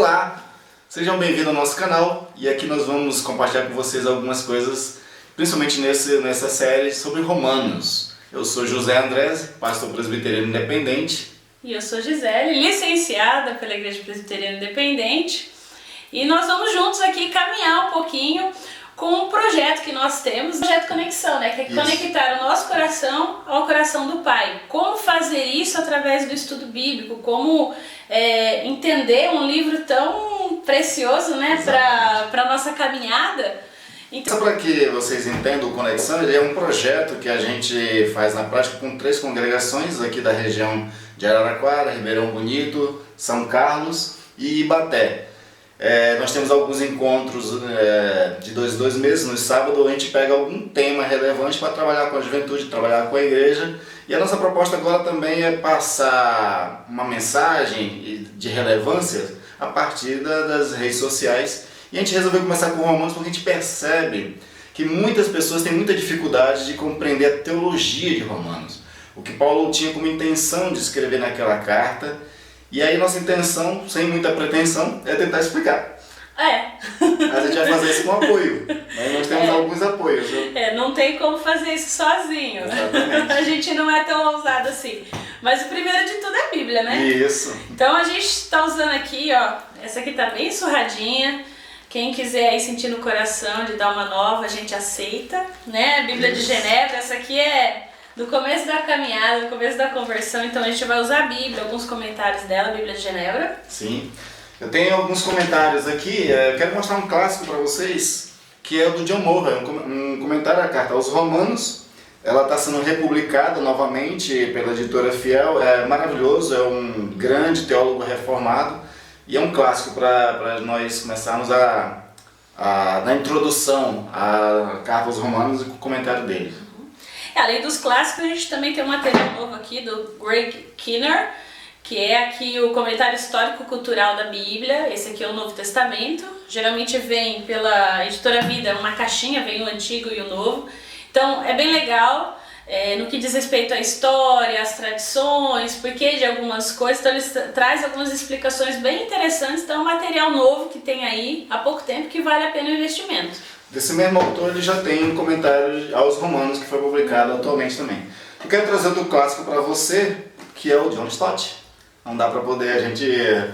Olá, sejam bem-vindos ao nosso canal e aqui nós vamos compartilhar com vocês algumas coisas, principalmente nessa série sobre Romanos. Eu sou José Andrés, pastor presbiteriano independente. E eu sou Gisele, licenciada pela Igreja Presbiteriana Independente. E nós vamos juntos aqui caminhar um pouquinho com um projeto que nós temos, o projeto Conexão, né? Que é conectar o nosso coração ao coração do Pai. Como fazer isso através do estudo bíblico, como entender um livro tão precioso, né, para a nossa caminhada. Então, para que vocês entendam, o Conexão ele é um projeto que a gente faz na prática com 3 congregações aqui da região de Araraquara, Ribeirão Bonito, São Carlos e Ibaté. Nós temos alguns encontros de 2 em 2 meses, no sábado a gente pega algum tema relevante para trabalhar com a juventude, trabalhar com a igreja. E a nossa proposta agora também é passar uma mensagem de relevância a partir das redes sociais. E a gente resolveu começar com Romanos porque a gente percebe que muitas pessoas têm muita dificuldade de compreender a teologia de Romanos. O que Paulo tinha como intenção de escrever naquela carta. E aí nossa intenção, sem muita pretensão, é tentar explicar. Mas a gente vai fazer isso com apoio. Nós temos alguns apoios. Não tem como fazer isso sozinho. Exatamente. A gente não é tão ousado assim. Mas o primeiro de tudo é a Bíblia, né? Isso. Então a gente está usando aqui, ó, essa aqui tá bem surradinha. Quem quiser aí sentir no coração de dar uma nova, a gente aceita, né? A Bíblia de Genebra, essa aqui é do começo da caminhada, do começo da conversão, então a gente vai usar a Bíblia, alguns comentários dela, a Bíblia de Genebra. Sim. Eu tenho alguns comentários aqui, eu quero mostrar um clássico para vocês, que é o do John Moore, um comentário à carta aos Romanos. Ela está sendo republicada novamente pela editora Fiel, é maravilhoso, é um grande teólogo reformado e é um clássico para nós começarmos na introdução à carta aos Romanos e com o comentário dele. Além dos clássicos, a gente também tem um material novo aqui do Greg Kinnear, que é aqui o comentário histórico-cultural da Bíblia. Esse aqui é o Novo Testamento. Geralmente vem pela Editora Vida, uma caixinha, vem o Antigo e o Novo. Então é bem legal no que diz respeito à história, às tradições, porquê de algumas coisas. Então ele traz algumas explicações bem interessantes. Então é um material novo que tem aí há pouco tempo que vale a pena o investimento. Desse mesmo autor ele já tem um comentário aos Romanos que foi publicado atualmente também. Eu quero trazer outro clássico para você, que é o John Stott. Não dá para poder a gente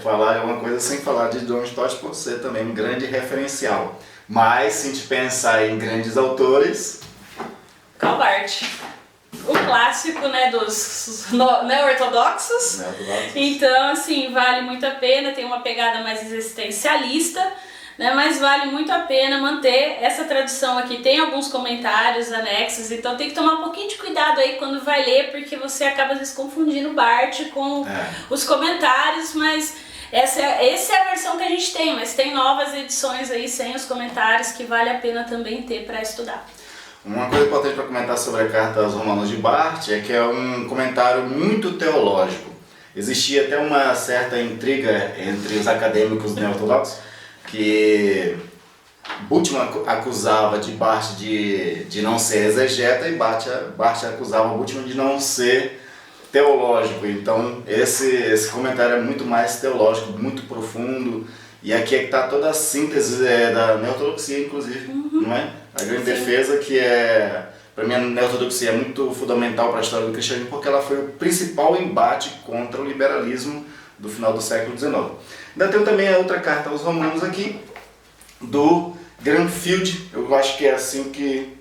falar alguma coisa sem falar de John Stott por ser também um grande referencial. Mas se a gente pensar em grandes autores... Karl Barth. O clássico, né, dos neo-ortodoxos. Então, assim, vale muito a pena, tem uma pegada mais existencialista, né, mas vale muito a pena manter essa tradução aqui. Tem alguns comentários anexos, então tem que tomar um pouquinho de cuidado aí quando vai ler, porque você acaba às vezes confundindo Barth com os comentários, mas essa é a versão que a gente tem, mas tem novas edições aí sem os comentários que vale a pena também ter para estudar. Uma coisa importante para comentar sobre a carta aos Romanos de Barth é que é um comentário muito teológico. Existia até uma certa intriga entre os acadêmicos neo-ortodoxos, que Bultmann acusava de Barth de não ser exegeta e Barth acusava Bultmann de não ser teológico. Então esse comentário é muito mais teológico, muito profundo, e aqui é que está toda a síntese da neo-ortodoxia, inclusive, não é? A grande defesa que para mim a neo-ortodoxia é muito fundamental para a história do cristianismo, porque ela foi o principal embate contra o liberalismo do final do século XIX. Ainda tem também a outra carta aos Romanos aqui, do Granfield, eu acho que é assim que...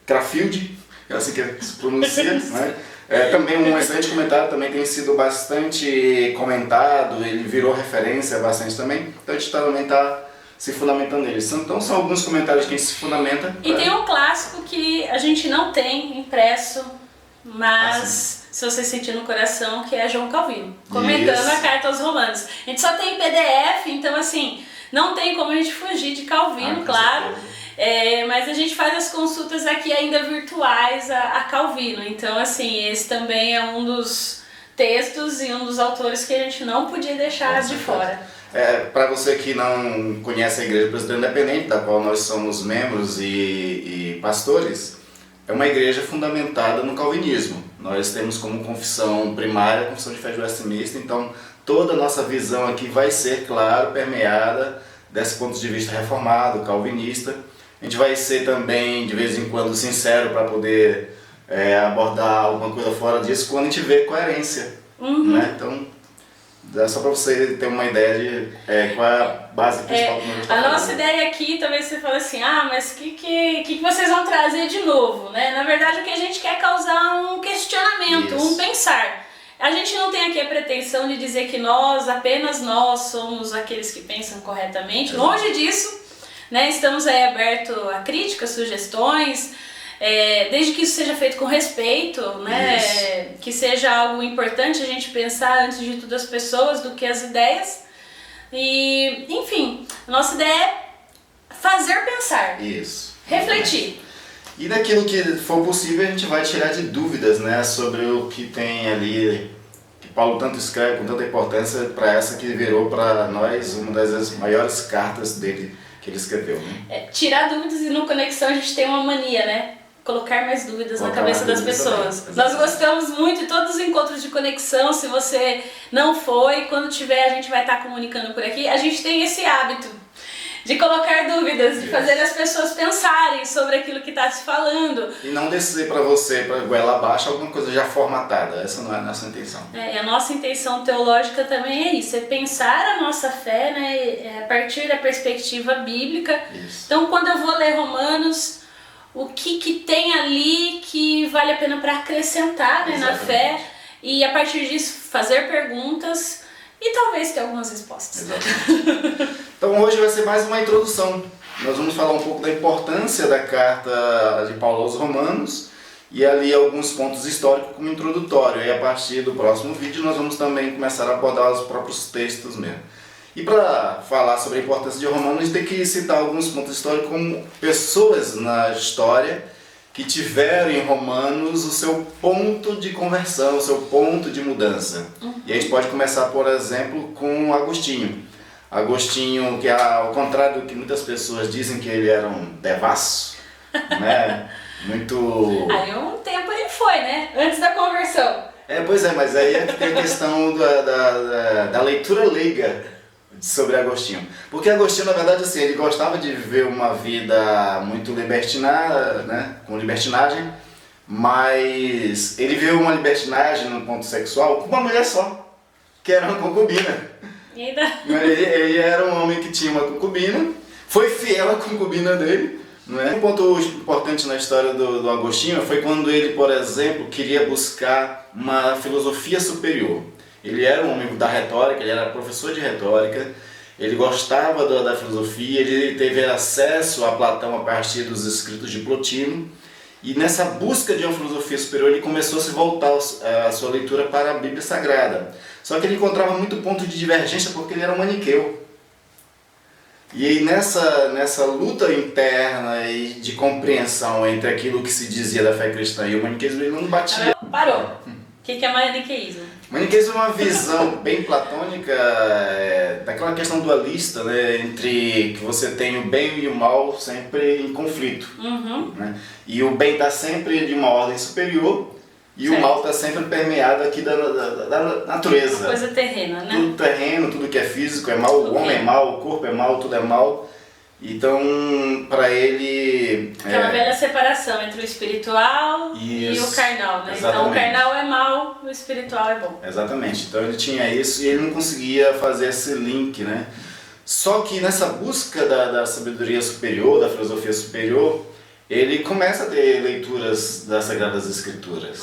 Crafield, é assim que se pronuncia, né? Também um excelente comentário, também tem sido bastante comentado, ele virou referência bastante também, então a gente também está se fundamentando neles. Então são alguns comentários que a gente se fundamenta. E tem um clássico que a gente não tem impresso, mas se você sentir no coração, que é João Calvino, comentando a carta aos Romanos. A gente só tem PDF, então assim, não tem como a gente fugir de Calvino, claro. Mas a gente faz as consultas aqui ainda virtuais a Calvino, então assim, esse também é um dos textos e um dos autores que a gente não podia deixar de fora. Para você que não conhece a Igreja Presbiteriana Independente, da qual nós somos membros e pastores, é uma igreja fundamentada no calvinismo. Nós temos como confissão primária a confissão de fé de Westminster, então toda a nossa visão aqui vai ser, claro, permeada desse ponto de vista reformado, calvinista. A gente vai ser também, de vez em quando, sincero para poder abordar alguma coisa fora disso quando a gente vê coerência. Né? Então, é só para você ter uma ideia de qual é a base principal do que a nossa ideia aqui, talvez você fale assim, mas o que vocês vão trazer de novo? Né? Na verdade, o que a gente quer é causar um questionamento, um pensar. A gente não tem aqui a pretensão de dizer que apenas nós somos aqueles que pensam corretamente. Longe disso, né? Estamos aí abertos a críticas, sugestões, desde que isso seja feito com respeito, né? Que seja algo importante a gente pensar antes de tudo as pessoas do que as ideias. E, enfim, a nossa ideia é fazer pensar, refletir. E daquilo que for possível a gente vai tirar de dúvidas, né, sobre o que tem ali, que Paulo tanto escreve com tanta importância para essa que virou para nós uma das maiores cartas dele que ele escreveu. Né? Tirar dúvidas e no Conexão a gente tem uma mania, né? Colocar mais dúvidas na cabeça das pessoas. Nós gostamos muito de todos os encontros de conexão. Se você não foi, quando tiver a gente vai estar comunicando por aqui. A gente tem esse hábito de colocar dúvidas, de fazer as pessoas pensarem sobre aquilo que está se falando. E não descer para você, para goela abaixo, alguma coisa já formatada. Essa não é a nossa intenção. E a nossa intenção teológica também é isso, é pensar a nossa fé, né, a partir da perspectiva bíblica. Então, quando eu vou ler Romanos, o que tem ali que vale a pena para acrescentar, né, na fé, e a partir disso fazer perguntas e talvez ter algumas respostas. Exatamente. Então hoje vai ser mais uma introdução. Nós vamos falar um pouco da importância da carta de Paulo aos Romanos e ali alguns pontos históricos como introdutório. E a partir do próximo vídeo nós vamos também começar a abordar os próprios textos mesmo. E para falar sobre a importância de Romanos, a gente tem que citar alguns pontos históricos como pessoas na história que tiveram em Romanos o seu ponto de conversão, o seu ponto de mudança. E a gente pode começar, por exemplo, com Agostinho. Agostinho, que ao contrário do que muitas pessoas dizem que ele era um devasso, né? Muito... Aí um tempo ele foi, né? Antes da conversão. Pois é, mas aí é que tem a questão da leitura leiga sobre Agostinho. Porque Agostinho, na verdade, assim, ele gostava de viver uma vida muito libertinada, né? Com libertinagem, mas ele viveu uma libertinagem no ponto sexual com uma mulher só, que era uma concubina. Ele era um homem que tinha uma concubina, foi fiel à concubina dele. Né? Um ponto importante na história do Agostinho foi quando ele, por exemplo, queria buscar uma filosofia superior. Ele era um homem da retórica, ele era professor de retórica, ele gostava da filosofia, ele teve acesso a Platão a partir dos escritos de Plotino. E nessa busca de uma filosofia superior ele começou a se voltar a sua leitura para a Bíblia Sagrada. Só que ele encontrava muito ponto de divergência porque ele era um maniqueu. E aí nessa luta interna e de compreensão entre aquilo que se dizia da fé cristã e o maniqueísmo, ele não batia. Parou. O que é maniqueísmo? Maniqueísmo é uma visão bem platônica daquela questão dualista, né, entre que você tem o bem e o mal sempre em conflito. Né? E o bem está sempre de uma ordem superior e o mal está sempre permeado aqui da natureza. Uma coisa terrena, né? Tudo terreno, tudo que é físico é mal, o homem é mal, o corpo é mal, tudo é mal. Então, para ele... Aquela velha separação entre o espiritual e o carnal, né? Exatamente. Então o carnal é mal, o espiritual é bom. Exatamente. Então ele tinha isso e ele não conseguia fazer esse link, né? Só que nessa busca da sabedoria superior, da filosofia superior, ele começa a ter leituras das Sagradas Escrituras.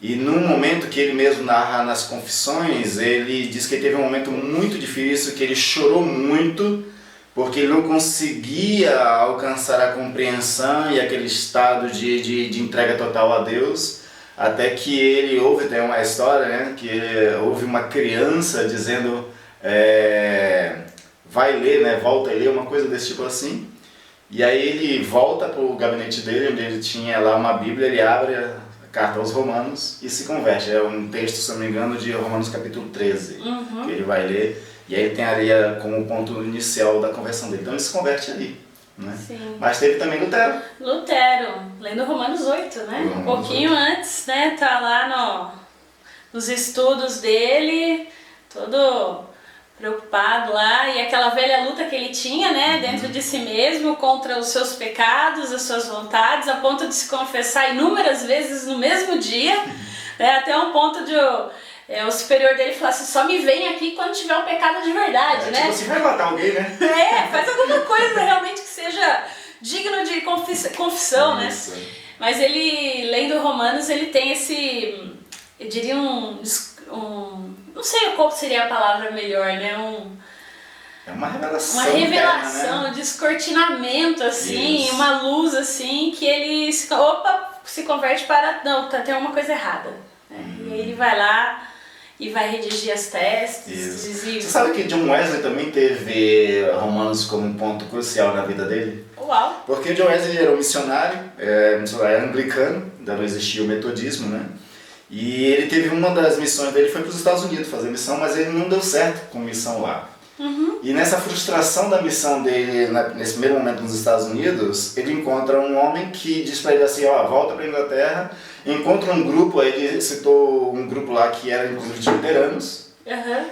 E num momento que ele mesmo narra nas Confissões, ele diz que ele teve um momento muito difícil, que ele chorou muito, porque ele não conseguia alcançar a compreensão e aquele estado de entrega total a Deus, até que ele ouve, tem uma história, né, que houve uma criança dizendo, vai ler, né, volta a ler, uma coisa desse tipo assim, e aí ele volta para o gabinete dele, onde ele tinha lá uma Bíblia, ele abre a carta aos Romanos e se converte. É um texto, se não me engano, de Romanos capítulo 13, que ele vai ler. E aí tem ali como ponto inicial da conversão dele. Então ele se converte ali. Né? Sim. Mas teve também Lutero. Lutero, lendo Romanos 8, né? Um pouquinho antes, né? Tá lá nos estudos dele, todo preocupado lá, e aquela velha luta que ele tinha, né, dentro de si mesmo, contra os seus pecados, as suas vontades, a ponto de se confessar inúmeras vezes no mesmo dia, né, até um ponto de o superior dele falar assim, só me vem aqui quando tiver um pecado de verdade, né? Tipo, você vai matar alguém, né? Faz alguma coisa realmente que seja digno de confissão, né? Mas ele, lendo Romanos, ele tem esse, eu diria não sei qual seria a palavra melhor, né? É uma revelação. Uma revelação, interna, né? um descortinamento, assim, uma luz, assim, que ele se converte para, não, tem uma coisa errada. Né? E aí ele vai lá e vai redigir as testes. Você sabe que John Wesley também teve Romanos como um ponto crucial na vida dele? Uau! Porque John Wesley era um missionário anglicano, ainda não existia o metodismo, né? E ele teve uma das missões dele, foi para os Estados Unidos fazer missão, mas ele não deu certo com missão lá. E nessa frustração da missão dele, nesse primeiro momento nos Estados Unidos, ele encontra um homem que diz para ele assim, volta para a Inglaterra, encontra um grupo, ele citou um grupo lá que era inclusive de luteranos,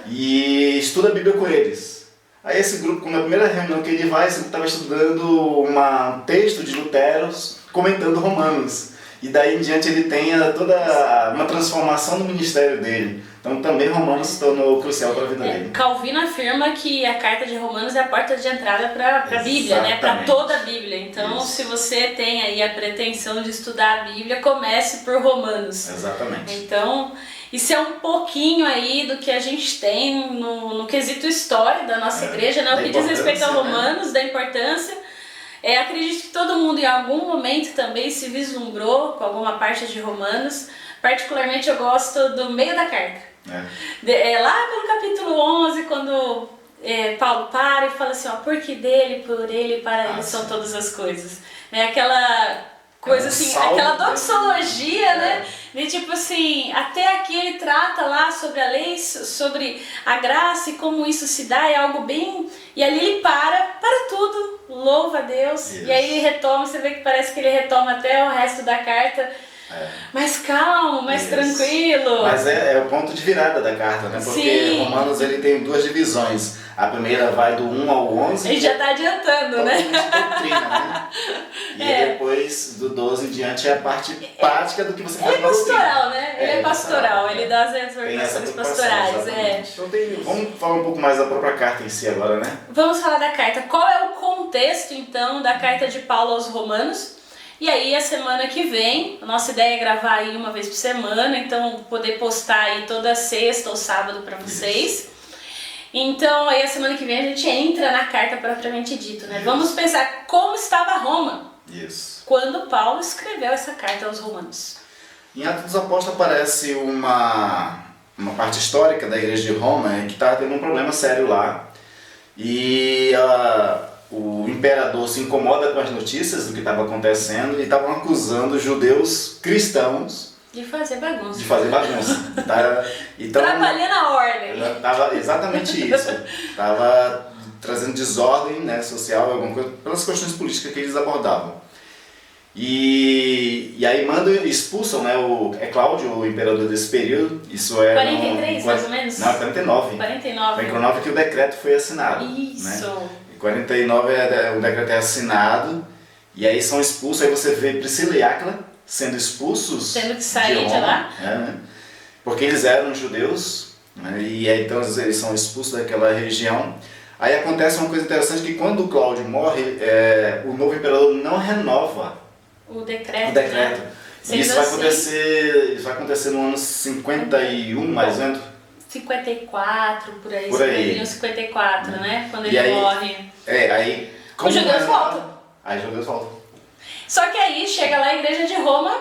e estuda a Bíblia com eles. Aí esse grupo, na primeira reunião que ele vai, ele estava estudando um texto de Lutero comentando Romanos. E daí em diante ele tem toda uma transformação no ministério dele. Então também Romanos se tornou crucial para a vida dele. Calvino afirma que a carta de Romanos é a porta de entrada para a Bíblia, né? Para toda a Bíblia. Então se você tem aí a pretensão de estudar a Bíblia, comece por Romanos. Exatamente. Então isso é um pouquinho aí do que a gente tem no quesito história da nossa igreja, né? O que diz respeito a Romanos, da importância. Acredito que todo mundo em algum momento também se vislumbrou com alguma parte de Romanos. Particularmente eu gosto do meio da carta. Lá pelo capítulo 11, quando Paulo para e fala assim, porque dele, por ele, para ele são todas as coisas. Aquela coisa assim, aquela doxologia, né? De tipo assim, até aqui ele trata lá sobre a lei, sobre a graça e como isso se dá, é algo bem... E ali ele para tudo, louva a Deus, e aí ele retoma, você vê que parece que ele retoma até o resto da carta, mais calmo, mais tranquilo. Mas é o ponto de virada da carta, né? Porque Romanos ele tem duas divisões. A primeira vai do 1 ao 11. Ele já está adiantando, né? Doutrina, né? E depois do 12 em diante é a parte prática do que você faz. Ele é pastoral, né? Ele é pastoral, ele dá as exortações pastorais. Então vamos falar um pouco mais da própria carta em si agora, né? Vamos falar da carta. Qual é o contexto, então, da carta de Paulo aos Romanos? E aí a semana que vem, a nossa ideia é gravar aí uma vez por semana, então poder postar aí toda sexta ou sábado para vocês. Então aí a semana que vem a gente entra na carta propriamente dito, né? Vamos pensar como estava Roma quando Paulo escreveu essa carta aos Romanos. Em Atos dos Apóstolos aparece uma parte histórica da igreja de Roma que estava tendo um problema sério lá. E o imperador se incomoda com as notícias do que estava acontecendo e estavam acusando judeus cristãos de fazer bagunça. Então, trabalhando a ordem. Exatamente isso. Estava trazendo desordem, né, social, alguma coisa, pelas questões políticas que eles abordavam. E aí expulsam, né, Cláudio, o imperador desse período. Isso é 43, mais ou menos? Não, 49. 49. Foi em 49 que o decreto foi assinado. Isso. Né? Em 49 o decreto é assinado, e aí são expulsos, aí você vê Priscila e Áquila sendo expulsos, tendo que sair de lá, né? Porque eles eram judeus, né? E aí, então eles são expulsos daquela região. Aí acontece uma coisa interessante, que quando o Cláudio morre, o novo imperador não renova o decreto. Né? Isso vai acontecer no ano 51, mais ou menos. 54, por aí. 54, né? Quando ele morre. Aí... Os judeus voltam. Aí os judeus voltam. Só que aí chega lá a igreja de Roma,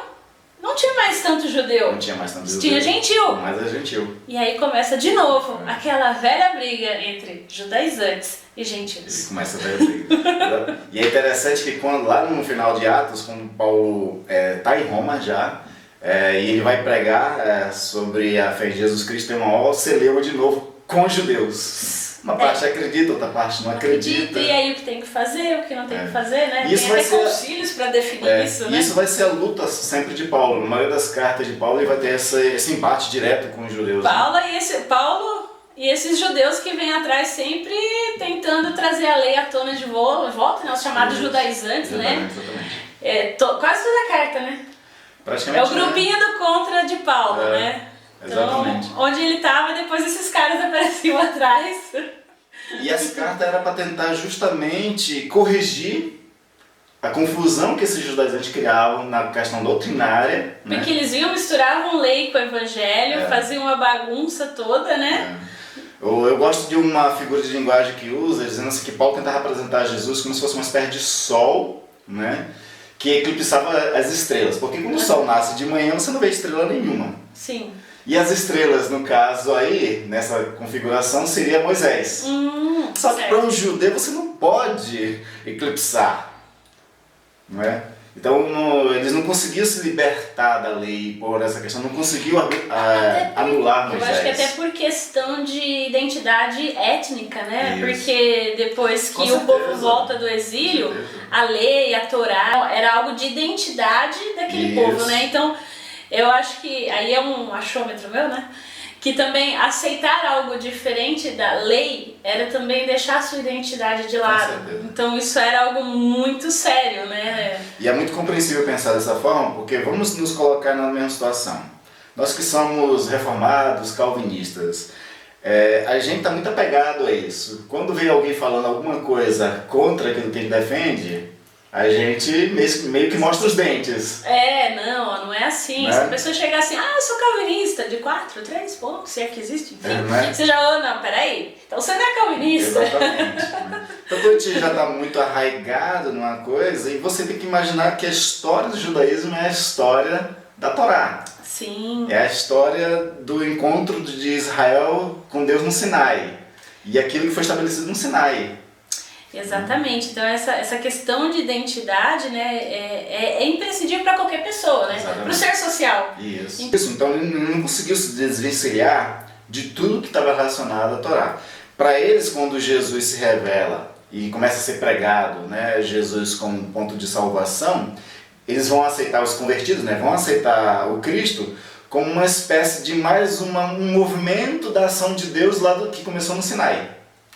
não tinha mais tanto judeu. Não tinha mais tanto judeu. Tinha gentil. Mas é gentil. E aí começa de novo aquela velha briga entre judaizantes e gentios. E começa a velha briga. E é interessante que lá no final de Atos, quando Paulo está em Roma já, e ele vai pregar sobre a fé em Jesus Cristo, tem uma hora, você leu de novo com os judeus. Uma parte acredita, outra parte não acredita. E aí o que tem que fazer, o que não tem que fazer, né? Isso tem até concílios para definir isso, né? Isso vai ser a luta sempre de Paulo. Na maioria das cartas de Paulo ele vai ter esse embate direto com os judeus. Paulo e esses judeus que vêm atrás sempre tentando trazer a lei à tona de volta, né? Os chamados judaizantes, né? Quase toda a carta, né? É o grupinho do contra de Paulo, né? Exatamente. Então, onde ele estava, depois esses caras apareciam atrás. E essa carta era para tentar justamente corrigir a confusão que esses judaizantes criavam na questão doutrinária. Porque eles misturavam lei com o evangelho, faziam uma bagunça toda, né? Eu gosto de uma figura de linguagem que usa, dizendo assim, que Paulo tentava apresentar Jesus como se fosse uma espécie de sol, né? Que eclipsava as estrelas. Porque quando o sol nasce de manhã, você não vê estrela nenhuma. Sim. E as estrelas, no caso aí, nessa configuração, seria Moisés. Só que para um judeu você não pode eclipsar. Não é? Então eles não conseguiam se libertar da lei por essa questão, não conseguiam anular Moisés. Eu acho que até por questão de identidade étnica, né? Isso. Porque depois que o povo volta do exílio, a lei, a Torá, era algo de identidade daquele povo, né? Então eu acho que, aí é um achômetro meu, né? Que também aceitar algo diferente da lei era também deixar a sua identidade de lado. Então isso era algo muito sério, né? E é muito compreensível pensar dessa forma, porque vamos nos colocar na mesma situação. Nós que somos reformados, calvinistas, a gente está muito apegado a isso. Quando vem alguém falando alguma coisa contra aquilo que a gente defende, a gente meio que mostra os dentes. Não é assim. Se a pessoa chegar assim, eu sou calvinista, de 4, 3 pontos, se é que existe, enfim. Você já, não, peraí, então você não é calvinista. Exatamente. Então quando a gente já está muito arraigado numa coisa, e você tem que imaginar que a história do judaísmo é a história da Torá. Sim. É a história do encontro de Israel com Deus no Sinai. E aquilo que foi estabelecido no Sinai. Exatamente, então essa questão de identidade, né, é imprescindível para qualquer pessoa, né? Para o ser social. Isso, então ele não conseguiu se desvencilhar de tudo que estava relacionado à Torá. Para eles, quando Jesus se revela e começa a ser pregado, né, Jesus como ponto de salvação, eles vão aceitar os convertidos, né, vão aceitar o Cristo como uma espécie de mais um movimento da ação de Deus lá que começou no Sinai.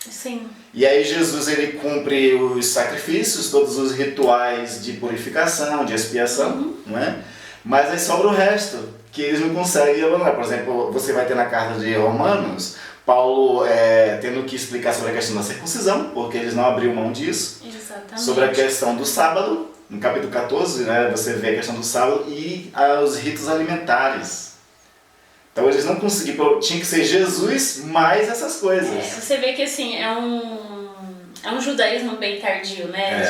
Sim. E aí Jesus ele cumpre os sacrifícios, todos os rituais de purificação, de expiação, não é? Mas aí sobra o resto, que eles não conseguem abandonar. Por exemplo, você vai ter na carta de Romanos, Paulo tendo que explicar sobre a questão da circuncisão, porque eles não abriram mão disso. Exatamente. Sobre a questão do sábado, no capítulo 14, né, você vê a questão do sábado e os ritos alimentares. Então eles não conseguiram, tinha que ser Jesus mais essas coisas. Você vê que assim, é um judaísmo bem tardio, né?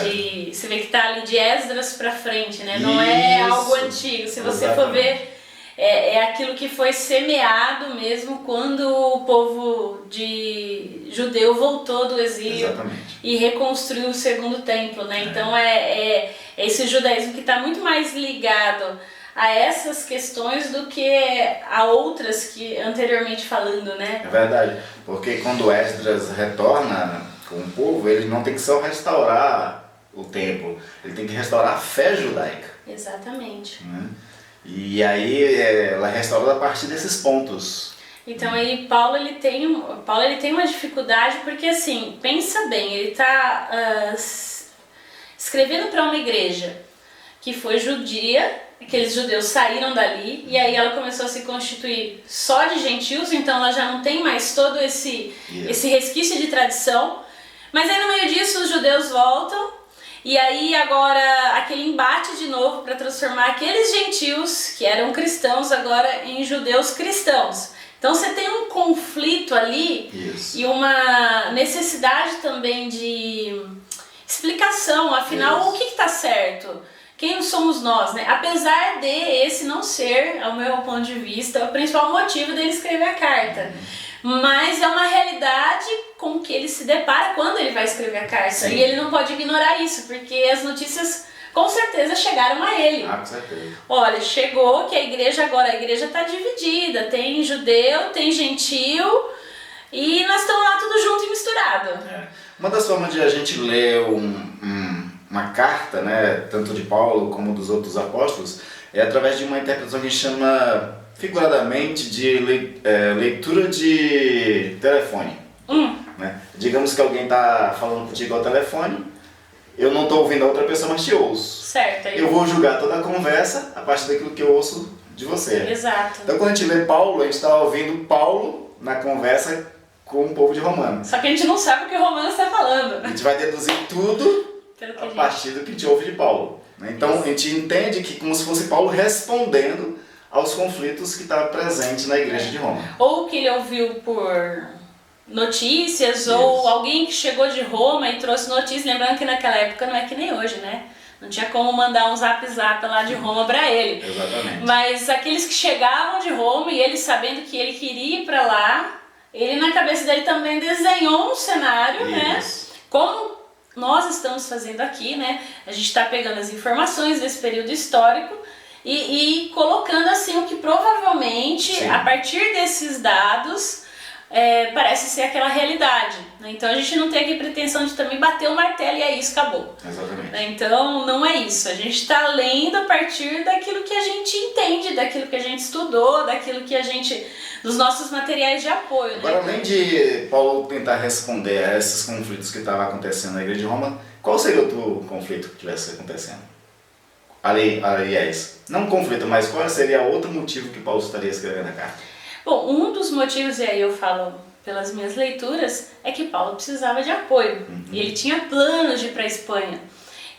Você vê que tá ali de Esdras pra frente, né? Não é algo antigo. Se você for ver, é aquilo que foi semeado mesmo quando o povo judeu voltou do exílio e reconstruiu o segundo templo, né? Então é esse judaísmo que está muito mais ligado a essas questões do que a outras que anteriormente falando, né? É verdade, porque quando Esdras retorna com o povo, ele não tem que só restaurar o templo, ele tem que restaurar a fé judaica. Exatamente. Né? E aí ela restaura a partir desses pontos. Então aí Paulo ele tem uma dificuldade porque assim, pensa bem, ele está escrevendo para uma igreja que foi judia. Aqueles judeus saíram dali e aí ela começou a se constituir só de gentios, então ela já não tem mais todo esse resquício de tradição. Mas aí no meio disso os judeus voltam e aí agora aquele embate de novo para transformar aqueles gentios que eram cristãos agora em judeus cristãos. Então você tem um conflito ali e uma necessidade também de explicação, afinal o que está certo? Quem somos nós, né? Apesar de esse não ser, ao meu ponto de vista, o principal motivo dele escrever a carta. Mas é uma realidade com que ele se depara quando ele vai escrever a carta. E ele não pode ignorar isso, porque as notícias com certeza chegaram a ele. Com certeza. Olha, chegou que a igreja está dividida. Tem judeu, tem gentil e nós estamos lá tudo junto e misturado. Uma das formas de a gente ler uma carta, né, tanto de Paulo como dos outros apóstolos, é através de uma interpretação que a gente chama figuradamente de leitura de telefone. Né? Digamos que alguém está falando contigo ao telefone, eu não estou ouvindo a outra pessoa, mas te ouço. Certo. Eu vou julgar toda a conversa a partir daquilo que eu ouço de você. Exato. Então quando a gente lê Paulo, a gente está ouvindo Paulo na conversa com o povo de Romanos. Só que a gente não sabe o que Romanos está falando. A gente vai deduzir tudo a partir do que a gente ouve de Paulo. Né? Então a gente entende que como se fosse Paulo respondendo aos conflitos que estavam presentes na igreja de Roma. Ou que ele ouviu por notícias, ou alguém que chegou de Roma e trouxe notícias. Lembrando que naquela época não é que nem hoje, né? Não tinha como mandar um zap lá de Roma para ele. Exatamente. Mas aqueles que chegavam de Roma e ele sabendo que ele queria ir para lá, ele na cabeça dele também desenhou um cenário, né? Como nós estamos fazendo aqui, né? A gente está pegando as informações desse período histórico e colocando assim o que provavelmente, a partir desses dados, parece ser aquela realidade. Né? Então a gente não tem aqui pretensão de também bater o martelo e é isso, acabou. Exatamente. Né? Então não é isso. A gente está lendo a partir daquilo que a gente entende, daquilo que a gente estudou, daquilo que a gente... dos nossos materiais de apoio. Agora, né? além de Paulo tentar responder a esses conflitos que estavam acontecendo na igreja de Roma, qual seria outro conflito que estivesse acontecendo? Aliás, não um conflito, mas qual seria outro motivo que Paulo estaria escrevendo a carta? Bom, um dos motivos, e aí eu falo pelas minhas leituras, é que Paulo precisava de apoio. E ele tinha planos de ir para a Espanha.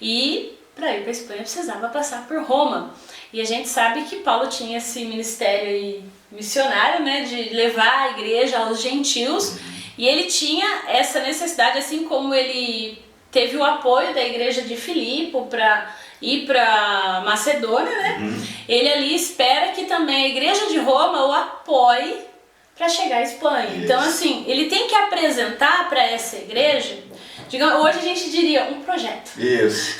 E para ir para a Espanha precisava passar por Roma. E a gente sabe que Paulo tinha esse ministério aí missionário, né, de levar a igreja aos gentios. E ele tinha essa necessidade, assim como ele teve o apoio da igreja de Filipe para ir para Macedônia, né? Ele ali espera que também a igreja de Roma o apoie para chegar à Espanha. Então, assim, ele tem que apresentar para essa igreja, digamos, hoje a gente diria um projeto. Isso.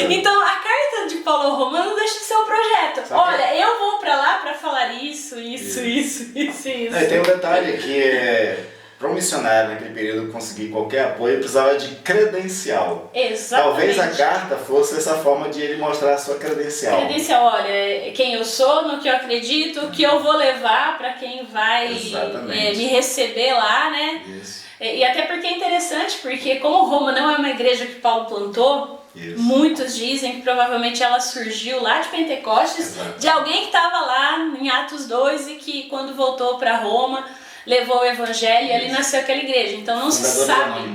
Então, a carta de Paulo ao Romano não deixa de ser um projeto. Olha, eu vou para lá para falar isso. E tem um detalhe que para um missionário naquele período conseguir qualquer apoio, ele precisava de credencial. Exatamente. Talvez a carta fosse essa forma de ele mostrar a sua credencial. Credencial, olha, quem eu sou, no que eu acredito, o que eu vou levar para quem vai me receber lá, né? Isso. E até porque é interessante, porque como Roma não é uma igreja que Paulo plantou, muitos dizem que provavelmente ela surgiu lá de Pentecostes, de alguém que estava lá em Atos 2 e que quando voltou para Roma levou o evangelho e ali nasceu aquela igreja. Então não se sabe,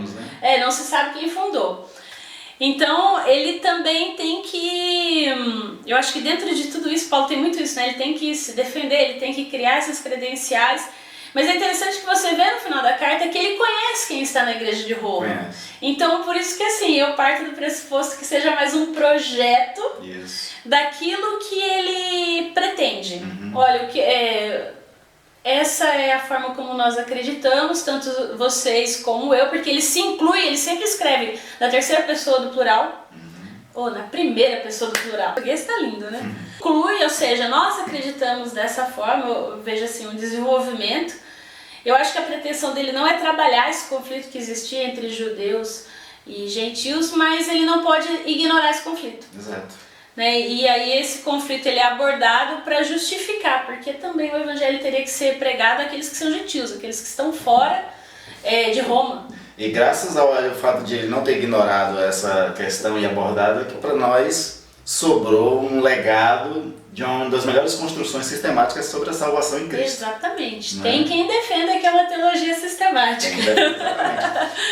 não se sabe quem fundou. Então ele também tem que, eu acho que dentro de tudo isso, Paulo tem muito isso, né? Ele tem que se defender, ele tem que criar essas credenciais. Mas é interessante que você vê no final da carta que ele conhece quem está na igreja de Roma. Então por isso que assim, eu parto do pressuposto que seja mais um projeto daquilo que ele pretende. Olha, o que essa é a forma como nós acreditamos, tanto vocês como eu, porque ele se inclui, ele sempre escreve na terceira pessoa do plural, ou na primeira pessoa do plural. O português está lindo, né? Inclui, ou seja, nós acreditamos dessa forma, eu vejo assim um desenvolvimento. Eu acho que a pretensão dele não é trabalhar esse conflito que existia entre judeus e gentios, mas ele não pode ignorar esse conflito. Né? E aí esse conflito ele é abordado para justificar, porque também o evangelho teria que ser pregado àqueles que são gentios, aqueles que estão fora de Roma. E graças ao fato de ele não ter ignorado essa questão e abordado, que para nós sobrou um legado de uma das melhores construções sistemáticas sobre a salvação em Cristo. Exatamente. Tem quem defenda que é uma teologia sistemática.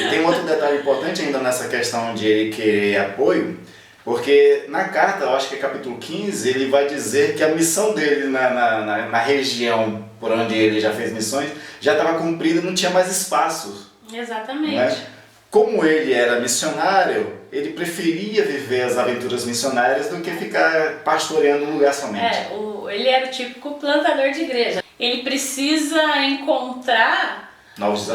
E tem um outro detalhe importante ainda nessa questão de ele querer apoio, porque na carta, eu acho que é capítulo 15, ele vai dizer que a missão dele na região por onde ele já fez missões já estava cumprida e não tinha mais espaço. Exatamente. Né? Como ele era missionário, ele preferia viver as aventuras missionárias do que ficar pastoreando um lugar somente. Ele era o típico plantador de igreja. Ele precisa encontrar novos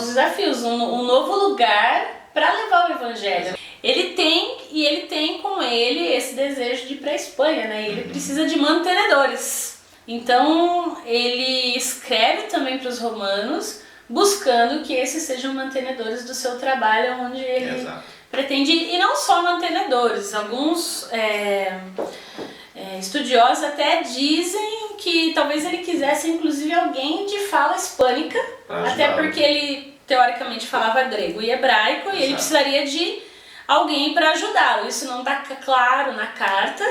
desafios, um novo lugar para levar o evangelho. Ele tem com ele esse desejo de ir para a Espanha, né? Ele precisa de mantenedores. Então ele escreve também para os romanos, buscando que esses sejam mantenedores do seu trabalho, onde ele pretende ir. E não só mantenedores, alguns estudiosos até dizem que talvez ele quisesse inclusive alguém de fala hispânica, até porque ele teoricamente falava grego e hebraico, e ele precisaria de alguém para ajudá-lo. Isso não está claro na carta,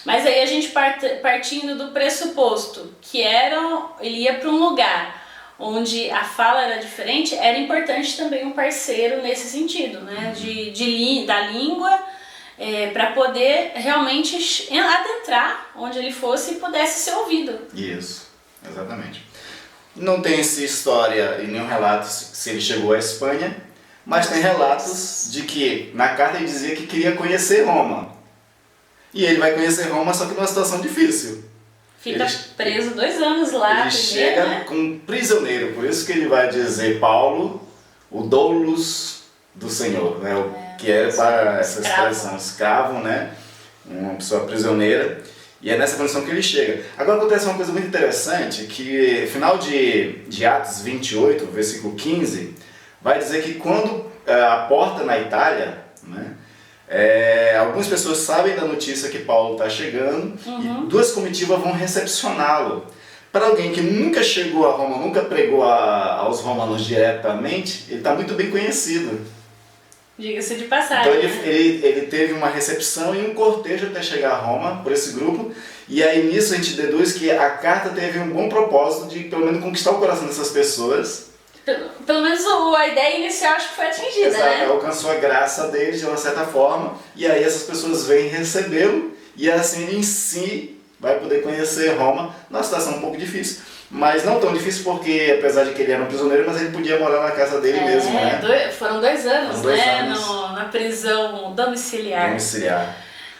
mas aí a gente partindo do pressuposto que ele ia para um lugar onde a fala era diferente, era importante também um parceiro nesse sentido, né? Da língua, para poder realmente adentrar onde ele fosse e pudesse ser ouvido. Isso, exatamente. Não tem essa história e nenhum relato se ele chegou à Espanha, mas tem relatos de que na carta ele dizia que queria conhecer Roma. E ele vai conhecer Roma, só que numa situação difícil. Fica preso 2 anos lá. Ele chega como prisioneiro, por isso que ele vai dizer Paulo, o doulos do Senhor, né? Que é para essa expressão, escravo, né? Uma pessoa prisioneira. E é nessa condição que ele chega. Agora acontece uma coisa muito interessante, que final de Atos 28, versículo 15, vai dizer que quando a porta na Itália, né? Algumas pessoas sabem da notícia que Paulo está chegando e 2 comitivas vão recepcioná-lo. Para alguém que nunca chegou a Roma, nunca pregou aos romanos diretamente, ele está muito bem conhecido. Diga-se de passagem. Então ele teve uma recepção e um cortejo até chegar a Roma por esse grupo. E aí nisso a gente deduz que a carta teve um bom propósito de pelo menos conquistar o coração dessas pessoas. Pelo menos a ideia inicial acho que foi atingida, exato, né? Alcançou a graça deles de uma certa forma, e aí essas pessoas vêm recebê-lo, e assim em si vai poder conhecer Roma numa situação um pouco difícil. Mas não tão difícil porque, apesar de que ele era um prisioneiro, mas ele podia morar na casa dele mesmo, né? Foram 2 anos, na prisão domiciliar.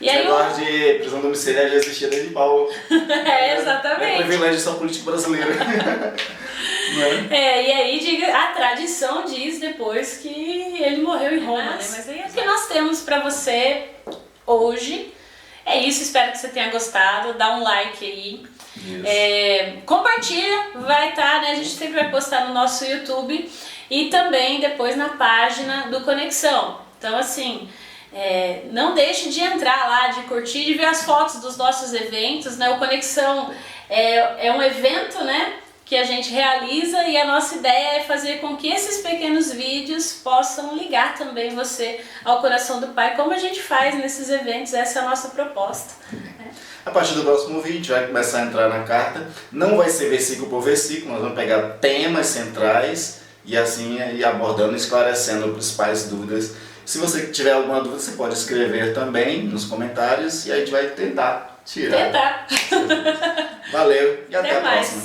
E aí negócio de prisão domiciliar já existia desde Paulo. Exatamente. É privilegiação política brasileira. E aí a tradição diz depois que ele morreu em Roma, né? Mas aí é o que nós temos pra você hoje. É isso, espero que você tenha gostado. Dá um like aí. Compartilha, vai estar, né? A gente sempre vai postar no nosso YouTube e também depois na página do Conexão. Então assim, não deixe de entrar lá, de curtir, de ver as fotos dos nossos eventos, né? O Conexão é um evento, né, que a gente realiza, e a nossa ideia é fazer com que esses pequenos vídeos possam ligar também você ao coração do Pai, como a gente faz nesses eventos. Essa é a nossa proposta. A partir do próximo vídeo a gente vai começar a entrar na carta. Não vai ser versículo por versículo, nós vamos pegar temas centrais e assim ir abordando, esclarecendo as principais dúvidas. Se você tiver alguma dúvida, você pode escrever também nos comentários e a gente vai tentar tirar. Valeu e até a próxima.